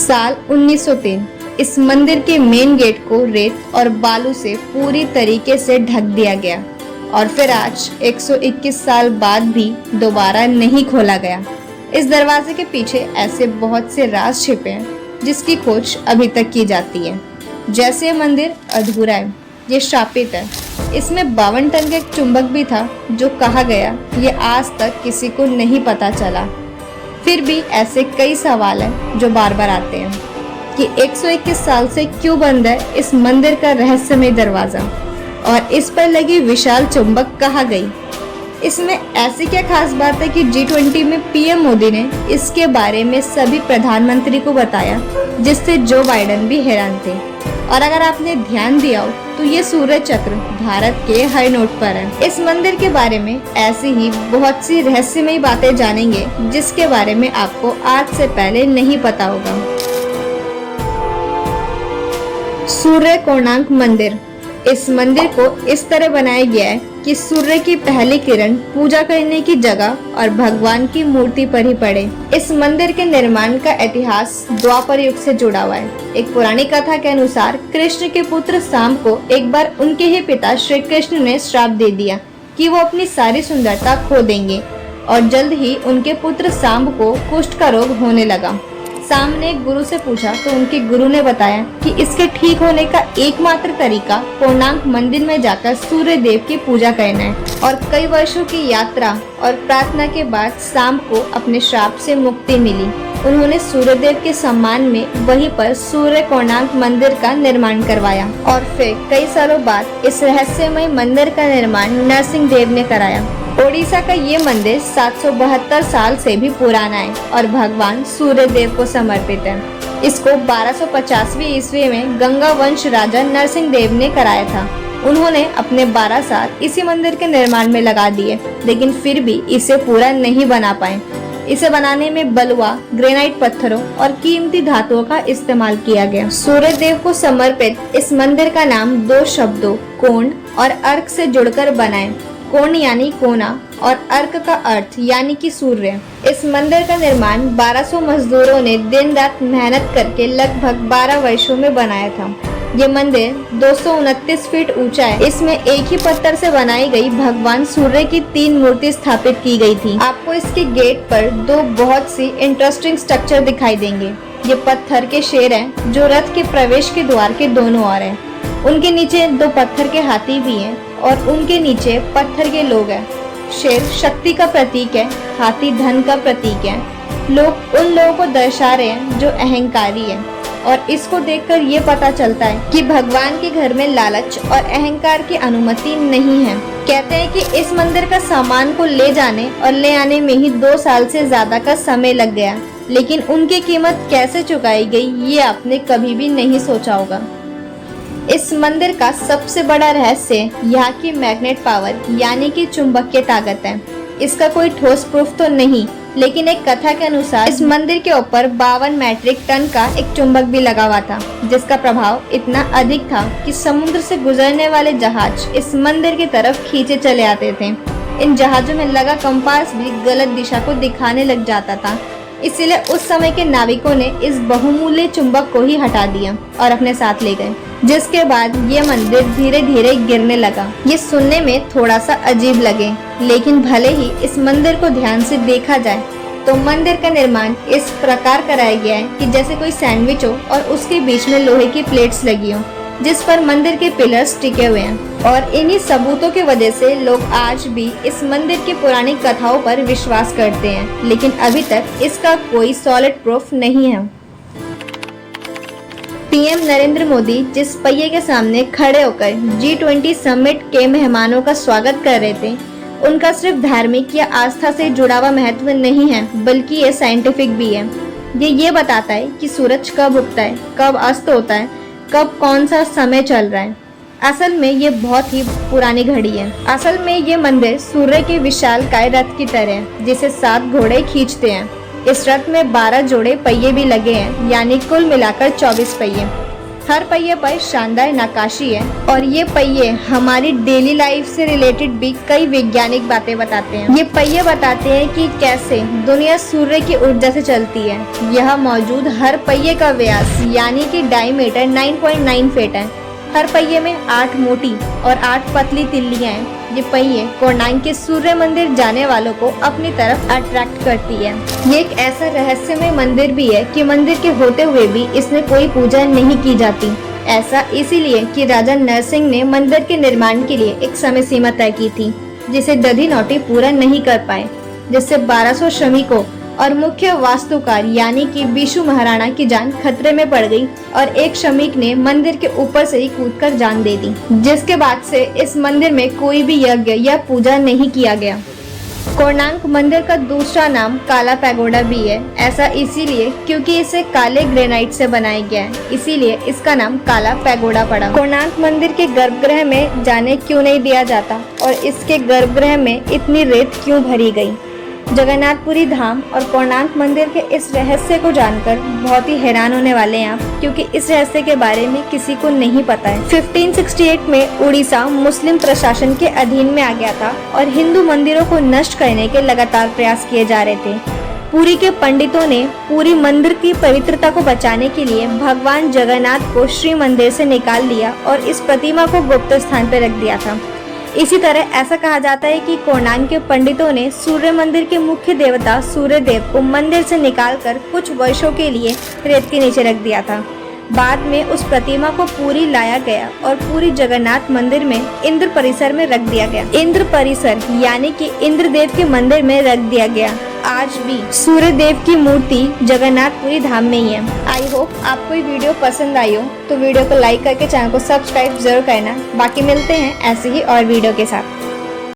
साल 1903 इस मंदिर के मेन गेट को रेत और बालू से पूरी तरीके से ढक दिया गया और फिर आज 121 साल बाद भी दोबारा नहीं खोला गया। इस दरवाजे के पीछे ऐसे बहुत से राज छिपे हैं जिसकी खोज अभी तक की जाती है। जैसे ये मंदिर अधूरा है, ये शापित है। इसमें 52 टन का एक चुंबक भी था जो कहा गया ये आज तक किसी को नहीं पता चला। फिर भी ऐसे कई सवाल हैं जो बार बार आते हैं कि 121 साल से क्यों बंद है इस मंदिर का रहस्यमय दरवाजा और इस पर लगी विशाल चुंबक कहाँ गई। इसमें ऐसी क्या खास बात है कि G20 में पीएम मोदी ने इसके बारे में सभी प्रधानमंत्री को बताया, जिससे जो बाइडेन भी हैरान थे। और अगर आपने ध्यान दिया हो तो ये सूर्य चक्र भारत के हर नोट पर है। इस मंदिर के बारे में ऐसी ही बहुत सी रहस्यमय बातें जानेंगे जिसके बारे में आपको आज से पहले नहीं पता होगा। सूर्य कोणार्क मंदिर। इस मंदिर को इस तरह बनाया गया है कि सूर्य की पहली किरण पूजा करने की जगह और भगवान की मूर्ति पर ही पड़े। इस मंदिर के निर्माण का इतिहास द्वापर युग से जुड़ा हुआ है। एक पुरानी कथा के अनुसार कृष्ण के पुत्र शाम को एक बार उनके ही पिता श्री कृष्ण ने श्राप दे दिया कि वो अपनी सारी सुंदरता खो देंगे और जल्द ही उनके पुत्र शाम को कुष्ठ का रोग होने लगा। शाम ने एक गुरु से पूछा तो उनके गुरु ने बताया कि इसके ठीक होने का एकमात्र तरीका कोणार्क मंदिर में जाकर सूर्य देव की पूजा करना है। और कई वर्षों की यात्रा और प्रार्थना के बाद शाम को अपने श्राप से मुक्ति मिली। उन्होंने सूर्यदेव के सम्मान में वहीं पर सूर्य कोणार्क मंदिर का निर्माण करवाया और फिर कई सालों बाद इस रहस्यमय मंदिर का निर्माण नरसिंह देव ने कराया। ओडिशा का ये मंदिर 772 साल से भी पुराना है और भगवान सूर्य देव को समर्पित है। इसको 1250वीं ईस्वी में गंगा वंश राजा नरसिंह देव ने कराया था। उन्होंने अपने 12 साल इसी मंदिर के निर्माण में लगा दिए, लेकिन फिर भी इसे पूरा नहीं बना पाए। इसे बनाने में बलुआ, ग्रेनाइट पत्थरों और कीमती धातुओं का इस्तेमाल किया गया। सूर्य देव को समर्पित इस मंदिर का नाम दो शब्दों कोण और अर्क से जुड़कर बना है। कोण यानी कोना और अर्क का अर्थ यानी कि सूर्य। इस मंदिर का निर्माण 1200 मजदूरों ने दिन रात मेहनत करके लगभग 12 वर्षों में बनाया था। ये मंदिर 229 फीट ऊंचा है। इसमें एक ही पत्थर से बनाई गई भगवान सूर्य की 3 मूर्ति स्थापित की गई थी। आपको इसके गेट पर 2 बहुत सी इंटरेस्टिंग स्ट्रक्चर दिखाई देंगे। ये पत्थर के शेर हैं जो रथ के प्रवेश के द्वार के दोनों ओर हैं। उनके नीचे 2 पत्थर के हाथी भी हैं और उनके नीचे पत्थर के लोग हैं। शेर शक्ति का प्रतीक है, हाथी धन का प्रतीक है। लोग उन लोगों को दर्शा रहे हैं जो अहंकारी है और इसको देखकर ये पता चलता है कि भगवान के घर में लालच और अहंकार की अनुमति नहीं है। कहते हैं कि इस मंदिर का सामान को ले जाने और ले आने में ही 2 साल से ज्यादा का समय लग गया, लेकिन उनकी कीमत कैसे चुकाई गई ये आपने कभी भी नहीं सोचा होगा। इस मंदिर का सबसे बड़ा रहस्य यहाँ की मैग्नेट पावर यानी कि चुंबकीय ताकत है। इसका कोई ठोस प्रूफ तो नहीं, लेकिन एक कथा के अनुसार इस मंदिर के ऊपर 52 मैट्रिक टन का एक चुंबक भी लगा हुआ था, जिसका प्रभाव इतना अधिक था कि समुद्र से गुजरने वाले जहाज इस मंदिर की तरफ खींचे चले आते थे। इन जहाजों में लगा कंपास भी गलत दिशा को दिखाने लग जाता था। इसीलिए उस समय के नाविकों ने इस बहुमूल्य चुंबक को ही हटा दिया और अपने साथ ले गए, जिसके बाद ये मंदिर धीरे धीरे गिरने लगा। ये सुनने में थोड़ा सा अजीब लगे, लेकिन भले ही इस मंदिर को ध्यान से देखा जाए तो मंदिर का निर्माण इस प्रकार कराया गया है कि जैसे कोई सैंडविच हो और उसके बीच में लोहे की प्लेट्स लगी हो, जिस पर मंदिर के पिलर्स टिके हुए हैं। और इन्हीं सबूतों की वजह से लोग आज भी इस मंदिर की पुरानी कथाओं पर विश्वास करते हैं, लेकिन अभी तक इसका कोई सॉलिड प्रूफ नहीं है। पीएम नरेंद्र मोदी जिस पहिए के सामने खड़े होकर G20 समिट के मेहमानों का स्वागत कर रहे थे, उनका सिर्फ धार्मिक या आस्था से जुड़ा हुआ महत्व नहीं है, बल्कि ये साइंटिफिक भी है। ये बताता है कि सूरज कब उगता है, कब अस्त होता है, कब कौन सा समय चल रहा है। असल में ये बहुत ही पुरानी घड़ी है। असल में ये मंदिर सूर्य के विशालकाय रथ की तरह है, जिसे 7 घोड़े खींचते हैं। इस रथ में 12 जोड़े पहिए भी लगे हैं, यानी कुल मिलाकर 24 पहिए। हर पहिए पर शानदार नक्काशी है और ये पहिए हमारी डेली लाइफ से रिलेटेड भी कई वैज्ञानिक बातें बताते हैं। ये पहिए बताते हैं कि कैसे दुनिया सूर्य की ऊर्जा से चलती है। यह मौजूद हर पहिए का व्यास यानी कि डायमीटर 9.9 फीट है। हर पहिए में 8 मोटी और 8 पतली तिल्लियां हैं। ये पहिए कोणार्क के सूर्य मंदिर जाने वालों को अपनी तरफ अट्रैक्ट करती है। ये एक ऐसा रहस्यमय मंदिर भी है कि मंदिर के होते हुए भी इसमें कोई पूजा नहीं की जाती। ऐसा इसीलिए कि राजा नरसिंह ने मंदिर के निर्माण के लिए एक समय सीमा तय की थी, जिसे दधी नौटी पूरा नहीं कर पाए, जिससे 1200 श्रमिकों और मुख्य वास्तुकार यानी कि बिशु महाराणा की जान खतरे में पड़ गई और एक श्रमिक ने मंदिर के ऊपर से ही कूदकर जान दे दी, जिसके बाद से इस मंदिर में कोई भी यज्ञ या पूजा नहीं किया गया। कोणार्क मंदिर का दूसरा नाम काला पैगोडा भी है। ऐसा इसीलिए क्योंकि इसे काले ग्रेनाइट से बनाया गया है, इसीलिए इसका नाम काला पैगोडा पड़ा। कोणार्क मंदिर के गर्भगृह में जाने क्यों नहीं दिया जाता और इसके गर्भगृह में इतनी रेत क्यों भरी गई? जगन्नाथपुरी धाम और कोणार्क मंदिर के इस रहस्य को जानकर बहुत ही हैरान होने वाले हैं आप, क्योंकि इस रहस्य के बारे में किसी को नहीं पता है। 1568 में उड़ीसा मुस्लिम प्रशासन के अधीन में आ गया था और हिंदू मंदिरों को नष्ट करने के लगातार प्रयास किए जा रहे थे। पुरी के पंडितों ने पूरी मंदिर की पवित्रता को बचाने के लिए भगवान जगन्नाथ को श्री मंदिर से निकाल लिया और इस प्रतिमा को गुप्त स्थान पर रख दिया था। इसी तरह ऐसा कहा जाता है कि कोणार्क के पंडितों ने सूर्य मंदिर के मुख्य देवता सूर्य देव को मंदिर से निकालकर कुछ वर्षों के लिए रेत के नीचे रख दिया था। बाद में उस प्रतिमा को पुरी लाया गया और पूरी जगन्नाथ मंदिर में इंद्र परिसर में रख दिया गया। इंद्र परिसर यानी कि इंद्रदेव के मंदिर में रख दिया गया। आज भी सूर्य देव की मूर्ति जगन्नाथपुरी धाम में ही है। आई होप आपको ये वीडियो पसंद आई हो, तो वीडियो को लाइक करके चैनल को सब्सक्राइब जरूर करना। बाकी मिलते हैं ऐसे ही और वीडियो के साथ।